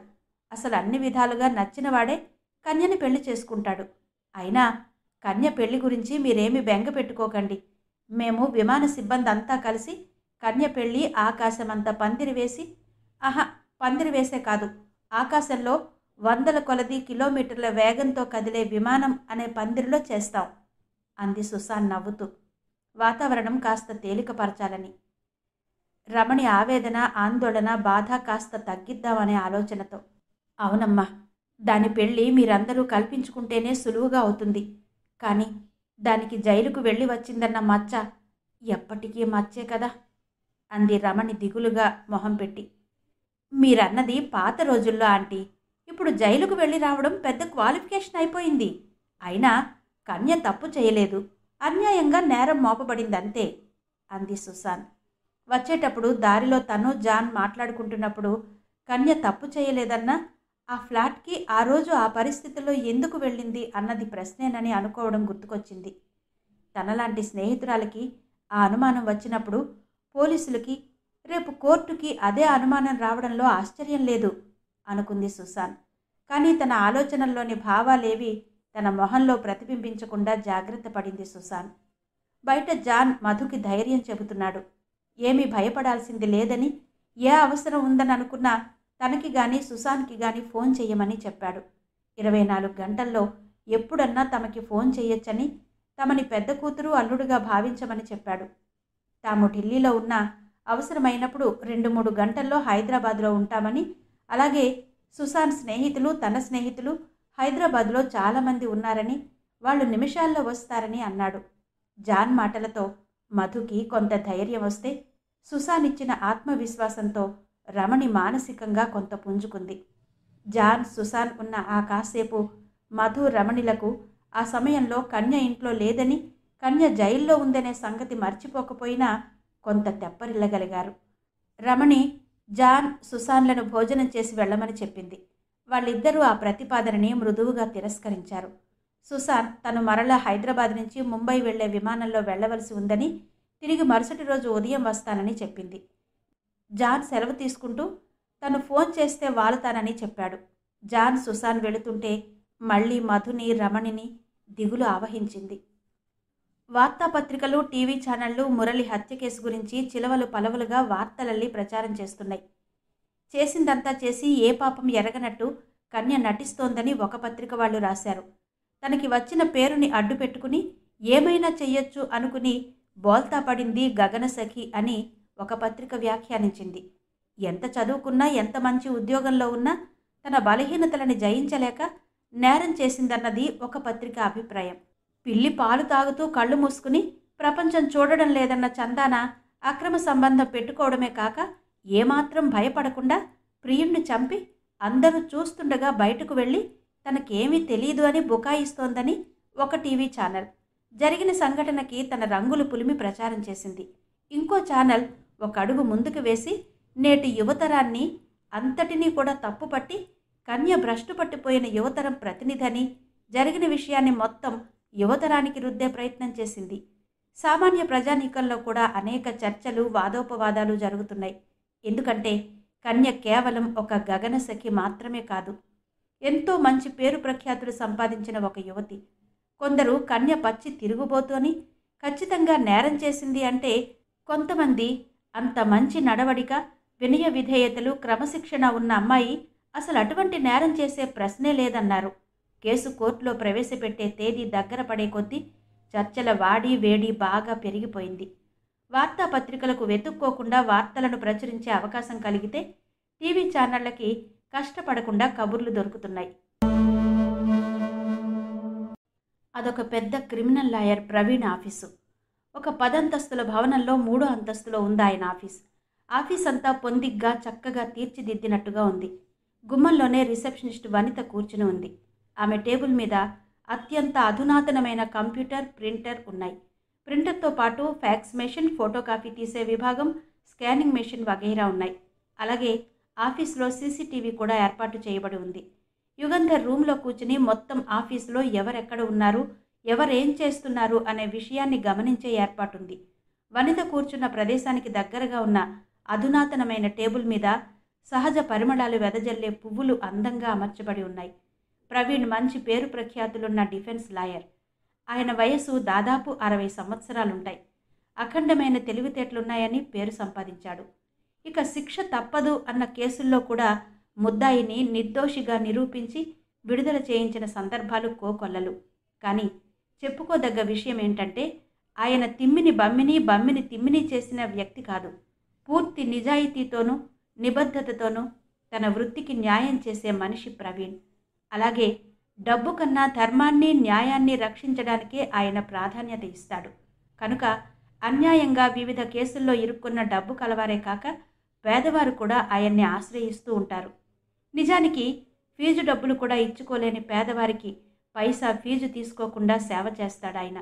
అసలు అన్ని విధాలుగా నచ్చినవాడే కన్యని పెళ్లి చేసుకుంటాడు. అయినా కన్య పెళ్లి గురించి మీరేమీ బెంగ పెట్టుకోకండి. మేము విమాన సిబ్బంది అంతా కలిసి కన్య పెళ్లి ఆకాశమంత పందిరి వేసి, పందిరి వేసే కాదు, ఆకాశంలో 100 కొలది కిలోమీటర్ల వేగంతో కదిలే విమానం అనే పందిరిలో చేస్తాం అంది సుసాన్ నవ్వుతూ, వాతావరణం కాస్త తేలికపరచాలని. రమణి ఆవేదన, ఆందోళన, బాధ కాస్త తగ్గిద్దామనే ఆలోచనతో. అవునమ్మా, దాని పెళ్ళి మీరందరూ కల్పించుకుంటేనే సులువుగా అవుతుంది. కానీ దానికి జైలుకు వెళ్ళి వచ్చిందన్న మచ్చ ఎప్పటికీ మచ్చే కదా అంది రమణి దిగులుగా మొహం పెట్టి. మీరన్నది పాత రోజుల్లో ఆంటీ. ఇప్పుడు జైలుకు వెళ్ళి రావడం పెద్ద క్వాలిఫికేషన్ అయిపోయింది. అయినా కన్య తప్పు చేయలేదు, అన్యాయంగా నేరం మోపబడిందంతే అంది సుసాన్. వచ్చేటప్పుడు దారిలో తను జాన్ మాట్లాడుకుంటున్నప్పుడు కన్య తప్పు చేయలేదన్నా ఆ ఫ్లాట్కి ఆ రోజు ఆ పరిస్థితుల్లో ఎందుకు వెళ్ళింది అన్నది ప్రశ్నేనని అనుకోవడం గుర్తుకొచ్చింది. తనలాంటి స్నేహితురాలకి ఆ అనుమానం వచ్చినప్పుడు పోలీసులకి, రేపు కోర్టుకి అదే అనుమానం రావడంలో ఆశ్చర్యం లేదు అనుకుంది సుసాన్. కానీ తన ఆలోచనల్లోని భావాలేవి తన మొహంలో ప్రతిబింబించకుండా జాగ్రత్త పడింది సుసాన్. బయట జాన్ మధుకి ధైర్యం చెబుతున్నాడు. ఏమీ భయపడాల్సింది లేదని, ఏ అవసరం ఉందని అనుకున్నా తనకి గాని సుసాన్కి గాని ఫోన్ చెయ్యమని చెప్పాడు. 24 గంటల్లో ఎప్పుడన్నా తమకి ఫోన్ చెయ్యొచ్చని, తమని పెద్ద కూతురు అల్లుడుగా భావించమని చెప్పాడు. తాము ఢిల్లీలో ఉన్న అవసరమైనప్పుడు 2-3 గంటల్లో హైదరాబాద్లో ఉంటామని, అలాగే సుసాన్ స్నేహితులు, తన స్నేహితులు హైదరాబాద్లో చాలామంది ఉన్నారని, వాళ్ళు నిమిషాల్లో వస్తారని అన్నాడు. జాన్ మాటలతో మధుకి కొంత ధైర్యం వస్తే, సుసాన్ ఇచ్చిన ఆత్మవిశ్వాసంతో రమణి మానసికంగా కొంత పుంజుకుంది. జాన్, సుసాన్ ఉన్న ఆ కాసేపు మధు, రమణిలకు ఆ సమయంలో కన్య ఇంట్లో లేదని, కన్య జైల్లో ఉందనే సంగతి మర్చిపోకపోయినా కొంత తెప్పరిల్లగలిగారు. రమణి జాన్, సుసాన్లను భోజనం చేసి వెళ్ళమని చెప్పింది. వాళ్ళిద్దరూ ఆ ప్రతిపాదనని మృదువుగా తిరస్కరించారు. సుసాన్ తను మరలా హైదరాబాద్ నుంచి ముంబై వెళ్లే విమానంలో వెళ్లవలసి ఉందని, తిరిగి మరుసటి రోజు ఉదయం వస్తానని చెప్పింది. జాన్ సెలవు తీసుకుంటూ తను ఫోన్ చేస్తే వాలుతానని చెప్పాడు. జాన్, సుసాన్ వెళుతుంటే మళ్ళీ మధుని, రమణిని దిగులు ఆవహించింది. వార్తాపత్రికలు, టీవీ ఛానళ్లు మురళి హత్య కేసు గురించి చిలవలు పలవలుగా వార్తలల్లి ప్రచారం చేస్తున్నాయి. చేసిందంతా చేసి ఏ పాపం ఎరగనట్టు కన్య నటిస్తోందని ఒక పత్రిక వాళ్ళు రాశారు. తనకి వచ్చిన పేరుని అడ్డు పెట్టుకుని ఏమైనా చెయ్యొచ్చు అనుకుని బోల్తా పడింది గగనసఖి అని ఒక పత్రిక వ్యాఖ్యానించింది. ఎంత చదువుకున్నా, ఎంత మంచి ఉద్యోగంలో ఉన్నా తన బలహీనతలని జయించలేక నేరం చేసిందన్నది ఒక పత్రిక అభిప్రాయం. పిల్లి పాలు తాగుతూ కళ్ళు మూసుకుని ప్రపంచం చూడడం లేదన్న చందాన అక్రమ సంబంధం పెట్టుకోవడమే కాక ఏమాత్రం భయపడకుండా ప్రియుణ్ణి చంపి అందరూ చూస్తుండగా బయటకు వెళ్ళి తనకేమీ తెలియదు అని బుకాయిస్తోందని ఒక టీవీ ఛానల్. జరిగిన సంఘటనకి తన రంగులు పులిమి ప్రచారం చేసింది. ఇంకో ఛానల్ ఒక అడుగు ముందుకు వేసి నేటి యువతరాన్ని అంతటినీ కూడా తప్పుపట్టి కన్య భ్రష్టు పట్టిపోయిన యువతరం ప్రతినిధని, జరిగిన విషయాన్ని మొత్తం యువతరానికి రుద్దే ప్రయత్నం చేసింది. సామాన్య ప్రజానీకంలో కూడా అనేక చర్చలు, వాదోపవాదాలు జరుగుతున్నాయి. ఎందుకంటే కన్య కేవలం ఒక గగనసఖి మాత్రమే కాదు, ఎంతో మంచి పేరు ప్రఖ్యాతులు సంపాదించిన ఒక యువతి. కొందరు కన్య పచ్చి తిరుగుబోతు అని, ఖచ్చితంగా నేరం చేసింది అంటే కొంతమంది అంత మంచి నడవడిక, వినయ విధేయతలు, క్రమశిక్షణ ఉన్న అమ్మాయి అసలు అటువంటి నేరం చేసే ప్రశ్నే లేదన్నారు. కేసు కోర్టులో ప్రవేశపెట్టే తేదీ దగ్గర పడే కొద్దీ చర్చల వాడి వేడి బాగా పెరిగిపోయింది. వార్తాపత్రికలకు వెతుక్కోకుండా వార్తలను ప్రచురించే అవకాశం కలిగితే టీవీ ఛానళ్లకి కష్టపడకుండా కబుర్లు దొరుకుతున్నాయి. అదొక పెద్ద క్రిమినల్ లాయర్ ప్రవీణ్ ఆఫీసు. ఒక 10 అంతస్తుల భవనంలో 3వ అంతస్తులో ఉంది ఆయన ఆఫీస్. ఆఫీస్ అంతా పొందిగ్గా చక్కగా తీర్చిదిద్దినట్టుగా ఉంది. గుమ్మంలోనే రిసెప్షనిస్ట్ వనిత కూర్చుని ఉంది. ఆమె టేబుల్ మీద అత్యంత అధునాతనమైన కంప్యూటర్, ప్రింటర్ ఉన్నాయి. ప్రింటర్తో పాటు ఫ్యాక్స్ మెషిన్, ఫోటో కాపీ తీసే విభాగం, స్కానింగ్ మెషిన్ వగైరా ఉన్నాయి. అలాగే ఆఫీస్లో సీసీటీవీ కూడా ఏర్పాటు చేయబడి ఉంది. యుగంధర్ రూమ్లో కూర్చుని మొత్తం ఆఫీసులో ఎవరెక్కడ ఉన్నారు, ఎవరేం చేస్తున్నారు అనే విషయాన్ని గమనించే ఏర్పాటుంది. వనిత కూర్చున్న ప్రదేశానికి దగ్గరగా ఉన్న అధునాతనమైన టేబుల్ మీద సహజ పరిమళాలు వెదజల్లే పువ్వులు అందంగా అమర్చబడి ఉన్నాయి. ప్రవీణ్ మంచి పేరు ప్రఖ్యాతులున్న డిఫెన్స్ లాయర్. ఆయన వయసు దాదాపు 60 సంవత్సరాలుంటాయి. అఖండమైన తెలివితేటలున్నాయని పేరు సంపాదించాడు. ఇక శిక్ష తప్పదు అన్న కేసుల్లో కూడా ముద్దాయిని నిర్దోషిగా నిరూపించి విడుదల చేయించిన సందర్భాలు కోకొల్లలు. కానీ చెప్పుకోదగ్గ విషయం ఏంటంటే ఆయన తిమ్మిని బమ్మిని, బమ్మిని తిమ్మిని చేసిన వ్యక్తి కాదు. పూర్తి నిజాయితీతోనూ నిబద్ధతతోనూ తన వృత్తికి న్యాయం చేసే మనిషి ప్రవీణ్. అలాగే డబ్బు కన్నా ధర్మాన్ని, న్యాయాన్ని రక్షించడానికే ఆయన ప్రాధాన్యత ఇస్తాడు. కనుక అన్యాయంగా వివిధ కేసుల్లో ఇరుక్కున్న డబ్బు కలవారే కాక పేదవారు కూడా ఆయన్ని ఆశ్రయిస్తూ ఉంటారు. నిజానికి ఫీజు డబ్బులు కూడా ఇచ్చుకోలేని పేదవారికి పైసా ఫీజు తీసుకోకుండా సేవ చేస్తాడాయన.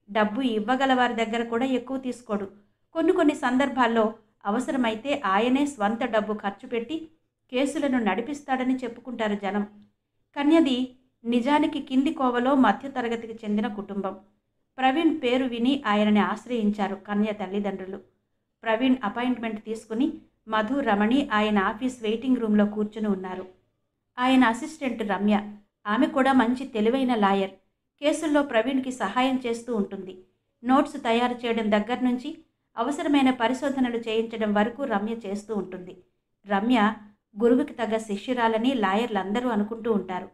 డబ్బు ఇవ్వగలవారి దగ్గర కూడా ఎక్కువ తీసుకోడు. కొన్ని సందర్భాల్లో అవసరమైతే ఆయనే స్వంత డబ్బు ఖర్చు పెట్టి కేసులను నడిపిస్తాడని చెప్పుకుంటారు జనం. కన్యది నిజానికి కింది కోవలో మధ్యతరగతికి చెందిన కుటుంబం. ప్రవీణ్ పేరు విని ఆయనని ఆశ్రయించారు కన్య తల్లిదండ్రులు. ప్రవీణ్ అపాయింట్మెంట్ తీసుకుని మధు, రమణి ఆయన ఆఫీస్ వెయిటింగ్ రూమ్లో కూర్చుని ఉన్నారు. ఆయన అసిస్టెంట్ రమ్య. ఆమె కూడా మంచి తెలివైన లాయర్. కేసుల్లో ప్రవీణ్కి సహాయం చేస్తూ ఉంటుంది. నోట్స్ తయారు చేయడం దగ్గర నుంచి అవసరమైన పరిశోధనలు చేయించడం వరకు రమ్య చేస్తూ ఉంటుంది. రమ్య గురువుకి తగ్గ శిష్యురాలని లాయర్లందరూ అనుకుంటూ ఉంటారు.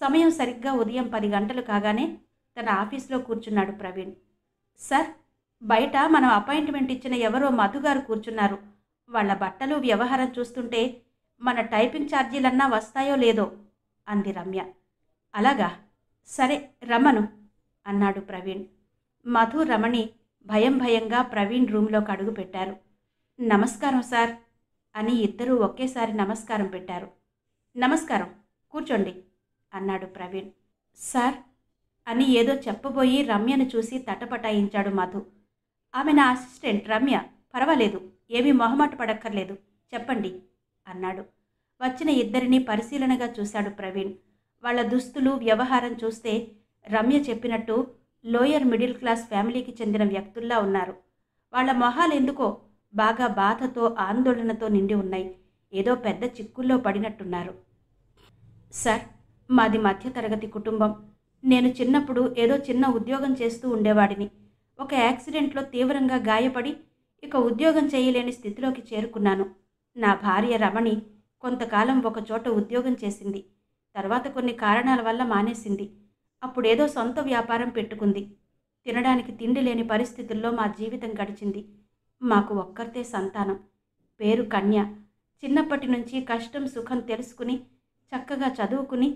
సమయం సరిగ్గా ఉదయం 10 గంటలు కాగానే తన ఆఫీస్లో కూర్చున్నాడు ప్రవీణ్. సార్, బయట మనం అపాయింట్మెంట్ ఇచ్చిన ఎవరో మధుగారు కూర్చున్నారు. వాళ్ళ బట్టలు, వ్యవహారం చూస్తుంటే మన టైపింగ్ ఛార్జీలన్నా వస్తాయో లేదో అంది రమ్య. అలాగా, సరే రమ్మను అన్నాడు ప్రవీణ్. మధు, రమణి భయంగా ప్రవీణ్ రూమ్లోకి అడుగు పెట్టారు. నమస్కారం సార్ అని ఇద్దరూ ఒకేసారి నమస్కారం పెట్టారు. నమస్కారం, కూర్చోండి అన్నాడు ప్రవీణ్. సార్ అని ఏదో చెప్పబోయి రమ్యను చూసి తటపటాయించాడు మధు. ఆమె నా అసిస్టెంట్ రమ్య, పర్వాలేదు, ఏమీ మొహమాట పడక్కర్లేదు, చెప్పండి అన్నాడు. వచ్చిన ఇద్దరినీ పరిశీలనగా చూశాడు ప్రవీణ్. వాళ్ళ దుస్తులు, వ్యవహారం చూస్తే రమ్య చెప్పినట్టు లోయర్ మిడిల్ క్లాస్ ఫ్యామిలీకి చెందిన వ్యక్తుల్లా ఉన్నారు. వాళ్ళ మొహాలు ఎందుకో బాగా బాధతో, ఆందోళనతో నిండి ఉన్నాయి. ఏదో పెద్ద చిక్కుల్లో పడినట్టున్నారు. సార్, మాది మధ్యతరగతి కుటుంబం. నేను చిన్నప్పుడు ఏదో చిన్న ఉద్యోగం చేస్తూ ఉండేవాడిని. ఒక యాక్సిడెంట్లో తీవ్రంగా గాయపడి ఇక ఉద్యోగం చేయలేని స్థితిలోకి చేరుకున్నాను. నా భార్య రమణి కొంతకాలం ఒక చోట ఉద్యోగం చేసింది. తర్వాత కొన్ని కారణాల వల్ల మానేసింది. అప్పుడేదో సొంత వ్యాపారం పెట్టుకుంది. తినడానికి తిండి లేని పరిస్థితుల్లో మా జీవితం గడిచింది. మాకు ఒక్కరితే సంతానం, పేరు కన్య. చిన్నప్పటి నుంచి కష్టం సుఖం తెలుసుకుని చక్కగా చదువుకుని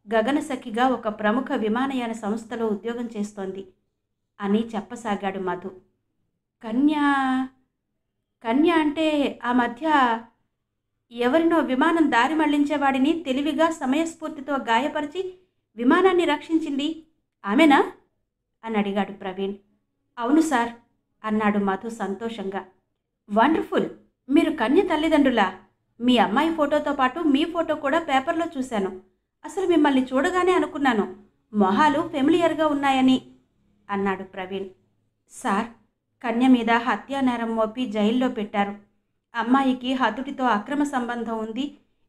గగనసఖిగా ఒక ప్రముఖ విమానయాన సంస్థలో ఉద్యోగం చేస్తోంది అని చెప్పసాగాడు మధు. కన్య అంటే ఆ మధ్య ఎవరినో విమానం దారి మళ్లించేవాడిని తెలివిగా సమయస్ఫూర్తితో గాయపరిచి విమానాన్ని రక్షించింది ఆమెనా అని అడిగాడు ప్రవీణ్. అవును సార్ అన్నాడు మధు సంతోషంగా. వండర్ఫుల్! మీరు కన్య తల్లిదండ్రులా? మీ అమ్మాయి ఫోటోతో పాటు మీ ఫోటో కూడా పేపర్లో చూశాను. అసలు మిమ్మల్ని చూడగానే అనుకున్నాను మొహాలు ఫెమిలియర్గా ఉన్నాయని అన్నాడు ప్రవీణ్. సార్, కన్య మీద హత్యానేరం మోపి జైల్లో పెట్టారు. అమ్మాయికి హతుడితో అక్రమ సంబంధం ఉంది,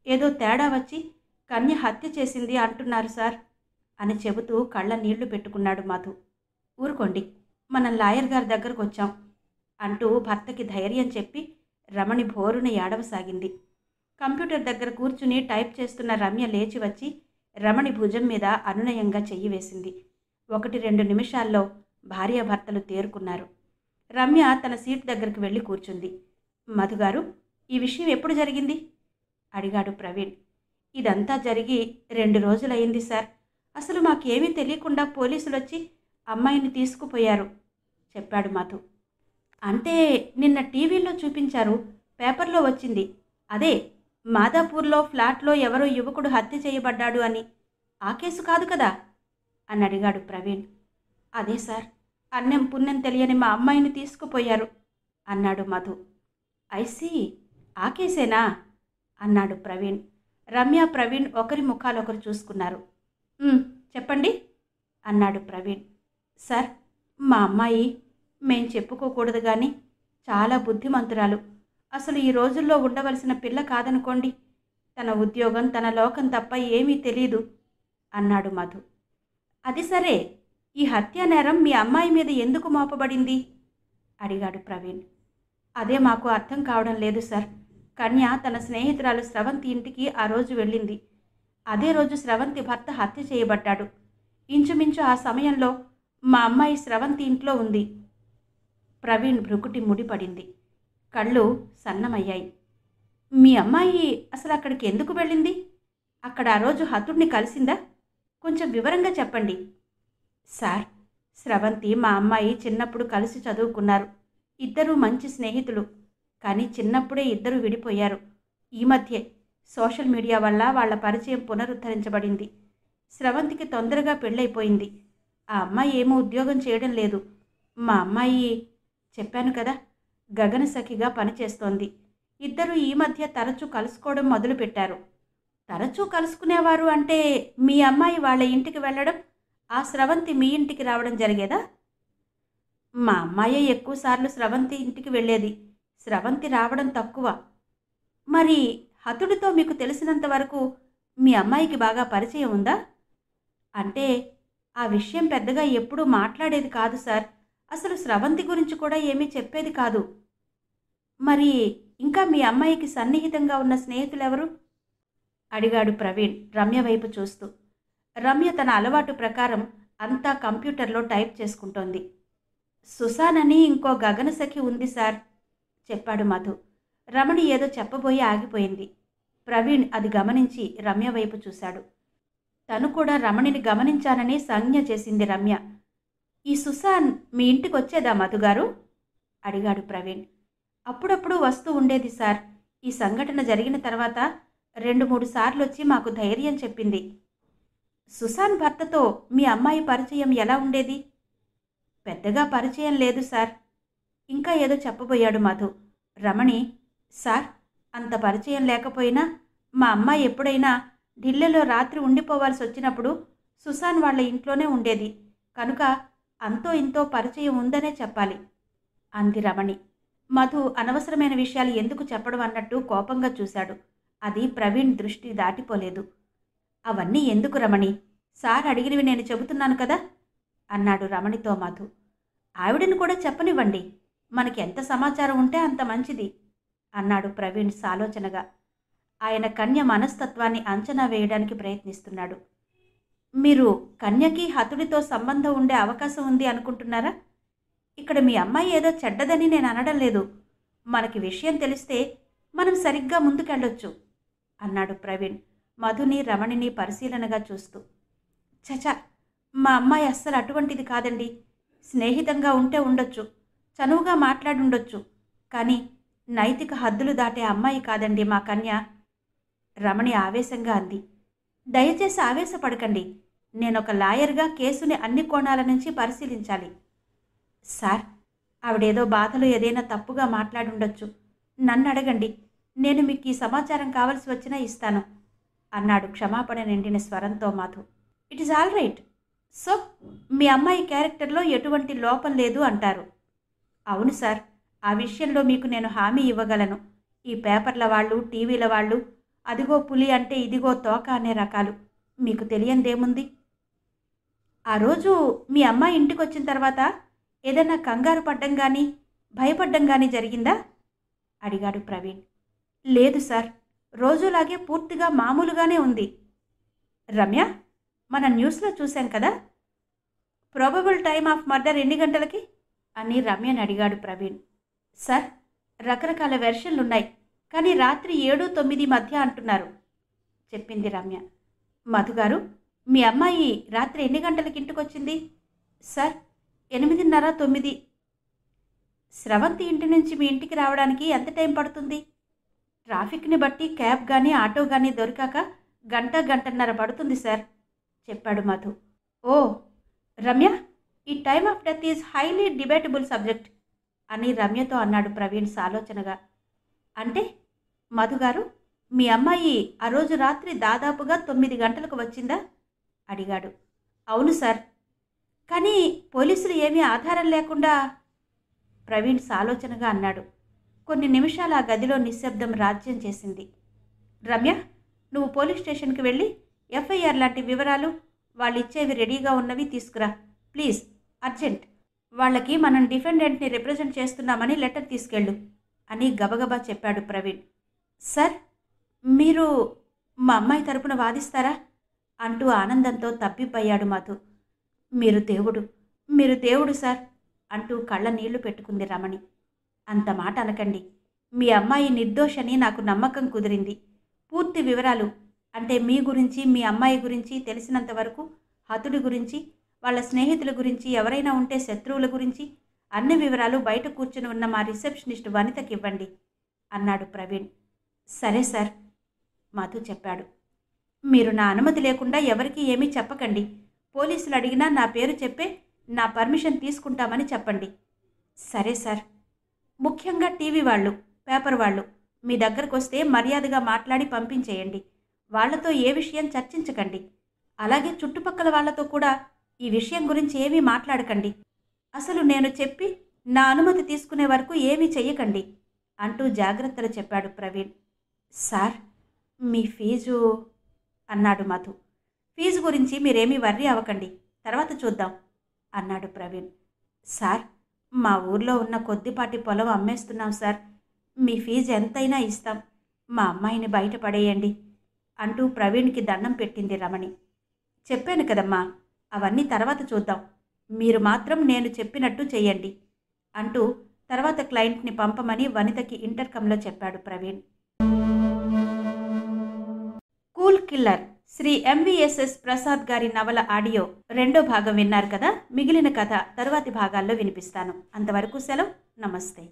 ఏదో తేడా వచ్చి కన్య హత్య చేసింది అంటున్నారు సార్ అని చెబుతూ కళ్ళ నీళ్లు పెట్టుకున్నాడు మధు. ఊరుకోండి, మనం లాయర్ గారి దగ్గరకు వచ్చాం అంటూ భర్తకి ధైర్యం చెప్పి రమణి భోరున ఏడవసాగింది. కంప్యూటర్ దగ్గర కూర్చుని టైప్ చేస్తున్న రమ్య లేచి వచ్చి రమణి భుజం మీద అనునయంగా చెయ్యి వేసింది. 1-2 నిమిషాల్లో భార్యాభర్తలు తేరుకున్నారు. రమ్య తన సీట్ దగ్గరికి వెళ్ళి కూర్చుంది. మధుగారు, ఈ విషయం ఎప్పుడు జరిగింది అడిగాడు ప్రవీణ్. ఇదంతా జరిగి 2 రోజులయ్యింది సార్. అసలు మాకేమీ తెలియకుండా పోలీసులు వచ్చి అమ్మాయిని తీసుకుపోయారు చెప్పాడు మధు. అంటే నిన్న టీవీలో చూపించారు, పేపర్లో వచ్చింది. అదే మాదాపూర్లో ఫ్లాట్లో ఎవరో యువకుడు హత్య చేయబడ్డాడు అని. ఆ కేసు కాదు కదా అని అడిగాడు ప్రవీణ్. అదే సార్, అన్నం పుణ్యం తెలియని మా అమ్మాయిని తీసుకుపోయారు అన్నాడు మధు. ఐసీ, ఆ కేసేనా అన్నాడు ప్రవీణ్. రమ్య, ప్రవీణ్ ఒకరి ముఖాలొకరు చూసుకున్నారు. చెప్పండి అన్నాడు ప్రవీణ్. సార్, మా అమ్మాయి మేం చెప్పుకోకూడదు కానీ చాలా బుద్ధిమంతురాలు. అసలు ఈ రోజుల్లో ఉండవలసిన పిల్ల కాదనుకోండి. తన ఉద్యోగం, తన లోకం తప్ప ఏమీ తెలీదు అన్నాడు మధు. అది సరే, ఈ హత్యా నేరం మీ అమ్మాయి మీద ఎందుకు మోపబడింది అడిగాడు ప్రవీణ్. అదే మాకు అర్థం కావడం లేదు సార్. కన్య తన స్నేహితురాలు స్రవంతి ఇంటికి ఆ రోజు వెళ్ళింది. అదే రోజు స్రవంతి భర్త హత్య చేయబడ్డాడు. ఇంచుమించు ఆ సమయంలో మా అమ్మాయి స్రవంతి ఇంట్లో ఉంది. ప్రవీణ్ భృకుటి ముడిపడింది. కళ్ళు సన్నమయ్యాయి. మీ అమ్మాయి అసలు అక్కడికి ఎందుకు వెళ్ళింది? అక్కడ ఆ రోజు హతుడిని కలిసిందా? కొంచెం వివరంగా చెప్పండి. సార్, స్రవంతి మా అమ్మాయి చిన్నప్పుడు కలిసి చదువుకున్నారు. ఇద్దరూ మంచి స్నేహితులు. కానీ చిన్నప్పుడే ఇద్దరు విడిపోయారు. ఈ మధ్యే సోషల్ మీడియా వల్ల వాళ్ళ పరిచయం పునరుద్ధరించబడింది. స్రవంతికి తొందరగా పెళ్ళైపోయింది. ఆ అమ్మాయి ఏమో ఉద్యోగం చేయడం లేదు. మా అమ్మాయి చెప్పాను కదా, గగనసఖిగా పనిచేస్తోంది. ఇద్దరు ఈ మధ్య తరచూ కలుసుకోవడం మొదలుపెట్టారు. తరచూ కలుసుకునేవారు అంటే మీ అమ్మాయి వాళ్ళ ఇంటికి వెళ్ళడం, ఆ స్రవంతి మీ ఇంటికి రావడం జరిగేదా? మా అమ్మాయే ఎక్కువసార్లు స్రవంతి ఇంటికి వెళ్ళేది. స్రవంతి రావడం తక్కువ. మరి హతుడితో మీకు తెలిసినంత వరకు మీ అమ్మాయికి బాగా పరిచయం ఉందా? అంటే ఆ విషయం పెద్దగా ఎప్పుడూ మాట్లాడేది కాదు సార్. అసలు స్రవంతి గురించి కూడా ఏమీ చెప్పేది కాదు. మరి ఇంకా మీ అమ్మాయికి సన్నిహితంగా ఉన్న స్నేహితులెవరు అడిగాడు ప్రవీణ్ రమ్య వైపు చూస్తూ. రమ్య తన అలవాటు ప్రకారం అంతా కంప్యూటర్లో టైప్ చేసుకుంటోంది. సుసాన్ అని ఇంకో గగనసఖి ఉంది సార్ చెప్పాడు మధు. రమణి ఏదో చెప్పబోయి ఆగిపోయింది. ప్రవీణ్ అది గమనించి రమ్య వైపు చూశాడు. తను కూడా రమణిని గమనించానని సంజ్ఞ చేసింది రమ్య. ఈ సుసాన్ మీ ఇంటికి వచ్చేదా మధుగారు అడిగాడు ప్రవీణ్. అప్పుడప్పుడు వస్తూ ఉండేది సార్. ఈ సంఘటన జరిగిన తర్వాత 2-3 సార్లు వచ్చి మాకు ధైర్యం చెప్పింది. సుసాన్ భర్తతో మీ అమ్మాయి పరిచయం ఎలా ఉండేది? పెద్దగా పరిచయం లేదు సార్. ఇంకా ఏదో చెప్పబోయాడు మధు. రమణి, సార్, అంత పరిచయం లేకపోయినా మా అమ్మాయి ఎప్పుడైనా ఢిల్లీలో రాత్రి ఉండిపోవాల్సి వచ్చినప్పుడు సుసాన్ వాళ్ళ ఇంట్లోనే ఉండేది. కనుక అంతో ఇంతో పరిచయం ఉందనే చెప్పాలి అంది రమణి. మధు అనవసరమైన విషయాలు ఎందుకు చెప్పడం అన్నట్టు కోపంగా చూశాడు. అది ప్రవీణ్ దృష్టి దాటిపోలేదు. అవన్నీ ఎందుకు రమణి? సార్ అడిగినవి నేను చెబుతున్నాను కదా అన్నాడు రమణితో మధు. ఆవిడని కూడా చెప్పనివ్వండి. మనకి ఎంత సమాచారం ఉంటే అంత మంచిది అన్నాడు ప్రవీణ్ సాలోచనగా. ఆయన కన్య మనస్తత్వాన్ని అంచనా వేయడానికి ప్రయత్నిస్తున్నాడు. మీరు కన్యకి హతుడితో సంబంధం ఉండే అవకాశం ఉంది అనుకుంటున్నారా? ఇక్కడ మీ అమ్మాయి ఏదో చెడ్డదని నేను అనడం లేదు. మనకి విషయం తెలిస్తే మనం సరిగ్గా ముందుకెళ్ళొచ్చు అన్నాడు ప్రవీణ్ మధుని రమణిని పరిశీలనగా చూస్తూ. చచ, మా అమ్మాయి అస్సలు అటువంటిది కాదండి. స్నేహితంగా ఉంటే ఉండొచ్చు, చనువుగా మాట్లాడుండొచ్చు, కానీ నైతిక హద్దులు దాటే అమ్మాయి కాదండి మా కన్య రమణి ఆవేశంగా అంది. దయచేసి ఆవేశపడకండి. నేనొక లాయర్గా కేసుని అన్ని కోణాల నుంచి పరిశీలించాలి. సార్, ఆవిడేదో బాధలో ఏదైనా తప్పుగా మాట్లాడుండొచ్చు. నన్ను అడగండి, నేను మీకు ఈ సమాచారం కావలసి వచ్చినా ఇస్తాను అన్నాడు క్షమాపణ నిండిన స్వరంతో Madhu. It is all right. So మీ అమ్మాయి క్యారెక్టర్లో ఎటువంటి లోపం లేదు అంటారు? అవును సార్, ఆ విషయంలో మీకు నేను హామీ ఇవ్వగలను. ఈ పేపర్ల వాళ్ళు, టీవీల వాళ్ళు అదిగో పులి అంటే ఇదిగో తోక అనే రకాలు. మీకు తెలియందేముంది? ఆ రోజు మీ అమ్మాయి ఇంటికి వచ్చిన తర్వాత ఏదైనా కంగారు పడ్డం కానీ భయపడ్డం కానీ జరిగిందా అడిగాడు ప్రవీణ్. లేదు సార్, రోజులాగే పూర్తిగా మామూలుగానే ఉంది. రమ్య, మన న్యూస్లో చూశాం కదా, ప్రాబబుల్ టైమ్ ఆఫ్ మర్డర్ ఎన్ని గంటలకి అని రమ్యని అడిగాడు ప్రవీణ్. సార్, రకరకాల వెర్షన్లున్నాయి, కానీ రాత్రి 7-9 మధ్య అంటున్నారు చెప్పింది రమ్య. మధుగారు, మీ అమ్మాయి రాత్రి ఎన్ని గంటలకి ఇంటికి వచ్చింది? సార్, 8:30-9. స్రవంతి ఇంటి నుంచి మీ ఇంటికి రావడానికి ఎంత టైం పడుతుంది? ట్రాఫిక్ని బట్టి క్యాబ్ కానీ ఆటో కానీ దొరికాక గంటన్నర పడుతుంది సార్ చెప్పాడు మధు. ఓ రమ్య, ఈ time of death is highly debatable subject అని రమ్యతో అన్నాడు ప్రవీణ్ సాలోచనగా. అంటే మధుగారు, మీ అమ్మాయి ఆ రోజు రాత్రి దాదాపుగా 9 గంటలకు వచ్చిందా అడిగాడు. అవును సార్, కానీ పోలీసులు ఏమీ ఆధారం లేకుండా ప్రవీణ్ సాలోచనగా అన్నాడు. కొన్ని నిమిషాలు ఆ గదిలో నిశ్శబ్దం రాజ్యం చేసింది. రమ్య, నువ్వు పోలీస్ స్టేషన్కి వెళ్ళి ఎఫ్ఐఆర్ లాంటి వివరాలు వాళ్ళు ఇచ్చేవి రెడీగా ఉన్నవి తీసుకురా ప్లీజ్, అర్జెంట్. వాళ్ళకి మనం డిఫెండెంట్ని రిప్రజెంట్ చేస్తున్నామని లెటర్ తీసుకెళ్ళు అని గబగబా చెప్పాడు ప్రవీణ్. సార్, మీరు మా అమ్మాయి తరపున వాదిస్తారా అంటూ ఆనందంతో తప్పిపోయాడు మధు. మీరు దేవుడు సార్ అంటూ కళ్ళ నీళ్లు పెట్టుకుంది రమణి. అంత మాట అనకండి. మీ అమ్మాయి నిర్దోషని నాకు నమ్మకం కుదిరింది. పూర్తి వివరాలు అంటే మీ గురించి, మీ అమ్మాయి గురించి తెలిసినంత వరకు, హతుడి గురించి, వాళ్ళ స్నేహితుల గురించి, ఎవరైనా ఉంటే శత్రువుల గురించి అన్ని వివరాలు బయట కూర్చుని ఉన్న మా రిసెప్షనిస్ట్ వనితకి ఇవ్వండి అన్నాడు ప్రవీణ్. సరే సార్ మధు చెప్పాడు. మీరు నా అనుమతి లేకుండా ఎవరికీ ఏమీ చెప్పకండి. పోలీసులు అడిగినా నా పేరు చెప్పే నా పర్మిషన్ తీసుకుంటామని చెప్పండి. సరే సార్. ముఖ్యంగా టీవీ వాళ్ళు, పేపర్ వాళ్ళు మీ దగ్గరకు వస్తే మర్యాదగా మాట్లాడి పంపించేయండి. వాళ్లతో ఏ విషయం చర్చించకండి. అలాగే చుట్టుపక్కల వాళ్లతో కూడా ఈ విషయం గురించి ఏమీ మాట్లాడకండి. అసలు నేను చెప్పి నా అనుమతి తీసుకునే వరకు ఏమీ చెయ్యకండి అంటూ జాగ్రత్తలు చెప్పాడు ప్రవీణ్. సార్, మీ ఫీజు అన్నాడు మధు. ఫీజు గురించి మీరేమీ వర్రీ అవ్వకండి, తర్వాత చూద్దాం అన్నాడు ప్రవీణ్. సార్, మా ఊర్లో ఉన్న కొద్దిపాటి పొలం అమ్మేస్తున్నాం సార్. మీ ఫీజు ఎంతైనా ఇస్తాం. మా అమ్మాయిని బయటపడేయండి అంటూ ప్రవీణ్కి దండం పెట్టింది రమణి. చెప్పాను కదమ్మా, అవన్నీ తర్వాత చూద్దాం. మీరు మాత్రం నేను చెప్పినట్టు చెయ్యండి అంటూ తర్వాత క్లయింట్ని పంపమని వనితకి ఇంటర్కంలో చెప్పాడు ప్రవీణ్. కూల్ కిల్లర్ శ్రీ ఎంవిఎస్ఎస్ ప్రసాద్ గారి నవల ఆడియో 2వ భాగం విన్నారు కదా. మిగిలిన కథ తరువాతి భాగాల్లో వినిపిస్తాను. అంతవరకు సెలవు. నమస్తే.